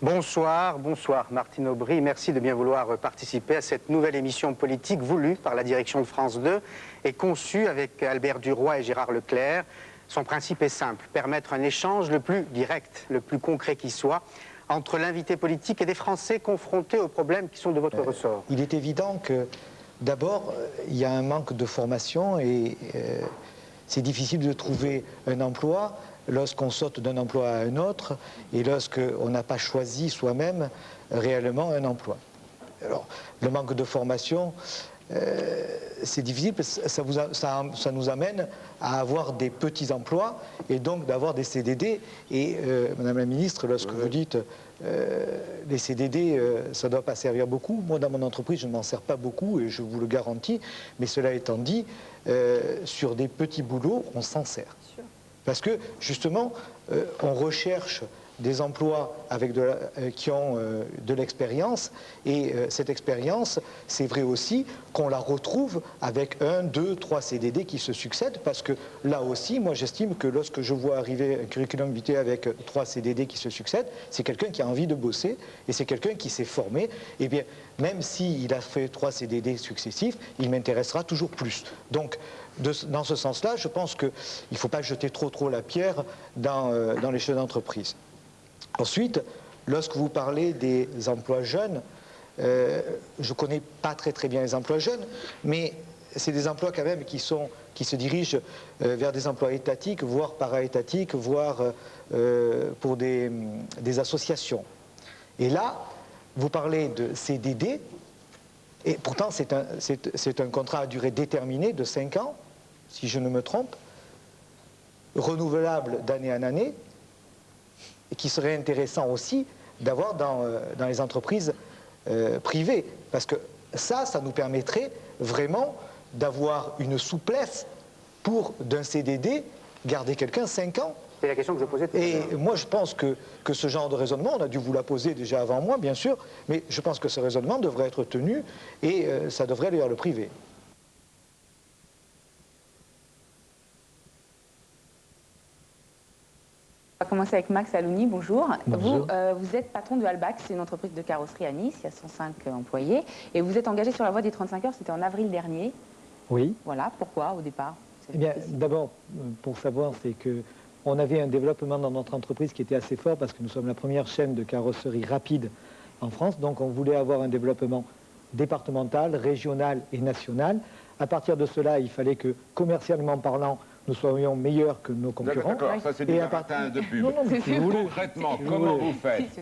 Bonsoir, bonsoir Martine Aubry, merci de bien vouloir participer à cette nouvelle émission politique voulue par la direction de France 2 et conçue avec Albert Duroy et Gérard Leclerc. Son principe est simple, permettre un échange le plus direct, le plus concret qui soit, entre l'invité politique et des Français confrontés aux problèmes qui sont de votre ressort. Il est évident que d'abord, il y a un manque de formation et c'est difficile de trouver un emploi lorsqu'on saute d'un emploi à un autre et lorsqu'on n'a pas choisi soi-même réellement un emploi. Alors, le manque de formation, c'est difficile parce que ça nous amène à avoir des petits emplois et donc d'avoir des CDD. Et Madame la Ministre, lorsque vous dites les CDD, ça ne doit pas servir beaucoup. Moi, dans mon entreprise, je ne m'en sers pas beaucoup et je vous le garantis. Mais cela étant dit, sur des petits boulots, on s'en sert. Parce que, justement, on recherche des emplois avec qui ont de l'expérience, et cette expérience, c'est vrai aussi qu'on la retrouve avec 1, 2, 3 CDD qui se succèdent, parce que là aussi, moi j'estime que lorsque je vois arriver un curriculum vitae avec 3 CDD qui se succèdent, c'est quelqu'un qui a envie de bosser, et c'est quelqu'un qui s'est formé, et bien, même s'il a fait 3 CDD successifs, il m'intéressera toujours plus. Donc, dans ce sens-là, je pense qu'il ne faut pas jeter trop la pierre dans les chefs d'entreprise. Ensuite, lorsque vous parlez des emplois jeunes, je ne connais pas très bien les emplois jeunes, mais c'est des emplois quand même qui se dirigent vers des emplois étatiques, voire para-étatiques, voire pour des associations. Et là, vous parlez de CDD, et pourtant c'est un contrat à durée déterminée de 5 ans, si je ne me trompe, renouvelable d'année en année, et qui serait intéressant aussi d'avoir dans les entreprises privées. Parce que ça nous permettrait vraiment d'avoir une souplesse pour, d'un CDD, garder quelqu'un 5 ans. C'est la question que je posais tout à l'heure. Et moi, je pense que ce genre de raisonnement, on a dû vous la poser déjà avant moi, bien sûr, mais je pense que ce raisonnement devrait être tenu et ça devrait aller vers le privé. On va commencer avec Max Alouni, bonjour. Bonjour. Vous êtes patron de Halbach, c'est une entreprise de carrosserie à Nice, il y a 105 employés, et vous êtes engagé sur la voie des 35 heures, c'était en avril dernier. Oui. Voilà, pourquoi au départ? Eh bien, d'abord, pour savoir, c'est qu'on avait un développement dans notre entreprise qui était assez fort parce que nous sommes la première chaîne de carrosserie rapide en France, donc on voulait avoir un développement départemental, régional et national. À partir de cela, il fallait que, commercialement parlant, nous soyons meilleurs que nos concurrents. D'accord, ça c'est du baratin de pub. Non, mais si vous voulez. Concrètement, comment vous faites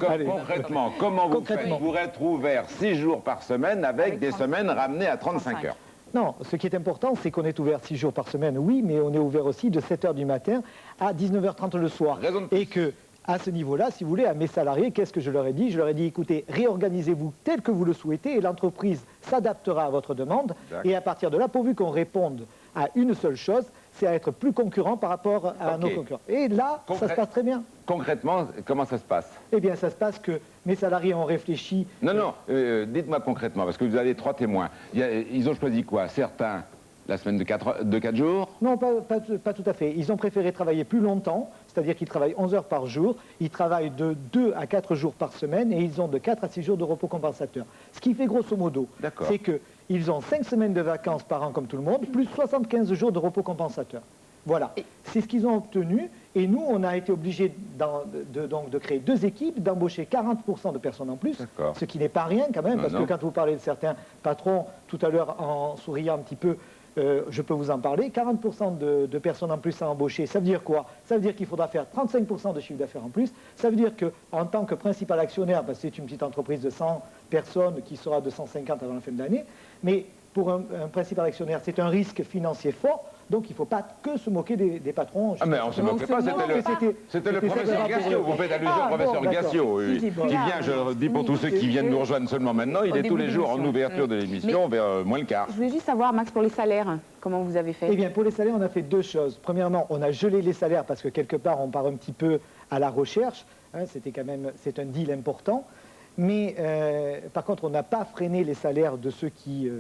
comment vous faites pour être ouvert 6 jours par semaine avec des semaines ramenées à 35 heures? Non, ce qui est important, c'est qu'on est ouvert 6 jours par semaine, oui, mais on est ouvert aussi de 7 h du matin à 19 h 30 le soir. Et que, à ce niveau-là, si vous voulez, à mes salariés, qu'est-ce que je leur ai dit? Je leur ai dit, écoutez, réorganisez-vous tel que vous le souhaitez et l'entreprise s'adaptera à votre demande. Et à partir de là, pourvu qu'on réponde à une seule chose, c'est à être plus concurrent par rapport à nos concurrents. Et là, ça se passe très bien. Concrètement, comment ça se passe? Eh bien, ça se passe que mes salariés ont réfléchi... Non, dites-moi concrètement, parce que vous avez 3 témoins. Ils ont choisi quoi? Certains, la semaine de 4 jours? Non, pas tout à fait. Ils ont préféré travailler plus longtemps, c'est-à-dire qu'ils travaillent 11 heures par jour. Ils travaillent de 2 à 4 jours par semaine et ils ont de 4 à 6 jours de repos compensateur. Ce qui fait grosso modo, c'est qu'ils ont 5 semaines de vacances par an comme tout le monde, plus 75 jours de repos compensateur. Voilà, c'est ce qu'ils ont obtenu et nous, on a été obligés de créer 2 équipes, d'embaucher 40% de personnes en plus, ce qui n'est pas rien quand même, parce que quand vous parlez de certains patrons, tout à l'heure en souriant un petit peu, je peux vous en parler, 40% de personnes en plus à embaucher, ça veut dire quoi? Ça veut dire qu'il faudra faire 35% de chiffre d'affaires en plus. Ça veut dire qu'en tant que principal actionnaire, parce que c'est une petite entreprise de 100 personnes qui sera de 150 avant la fin de l'année, mais pour un principal actionnaire, c'est un risque financier fort. Donc il ne faut pas que se moquer des patrons. Ah mais on ne se moquait pas, c'était le professeur Gassio. Vous faites allusion au professeur Gassio, qui vient, je le dis pour tous ceux qui viennent nous rejoindre seulement maintenant, il est tous les jours en ouverture de l'émission vers moins le quart. Je voulais juste savoir, Max, pour les salaires, comment vous avez fait? Eh bien, pour les salaires, on a fait deux choses. Premièrement, on a gelé les salaires parce que quelque part, on part un petit peu à la recherche. Hein, c'est un deal important. Mais par contre, on n'a pas freiné les salaires de ceux qui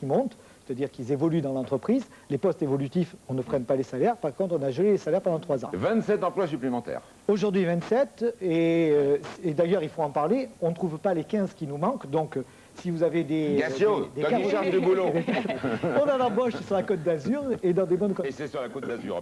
montent, c'est-à-dire qu'ils évoluent dans l'entreprise. Les postes évolutifs, on ne freine pas les salaires. Par contre, on a gelé les salaires pendant 3 ans. 27 emplois supplémentaires. Aujourd'hui, 27. Et d'ailleurs, il faut en parler. On ne trouve pas les 15 qui nous manquent. Donc, si vous avez des... Gassio, toi qui cherches du boulot. On en embauche sur la Côte d'Azur et dans des bonnes conditions. Et c'est sur la Côte d'Azur.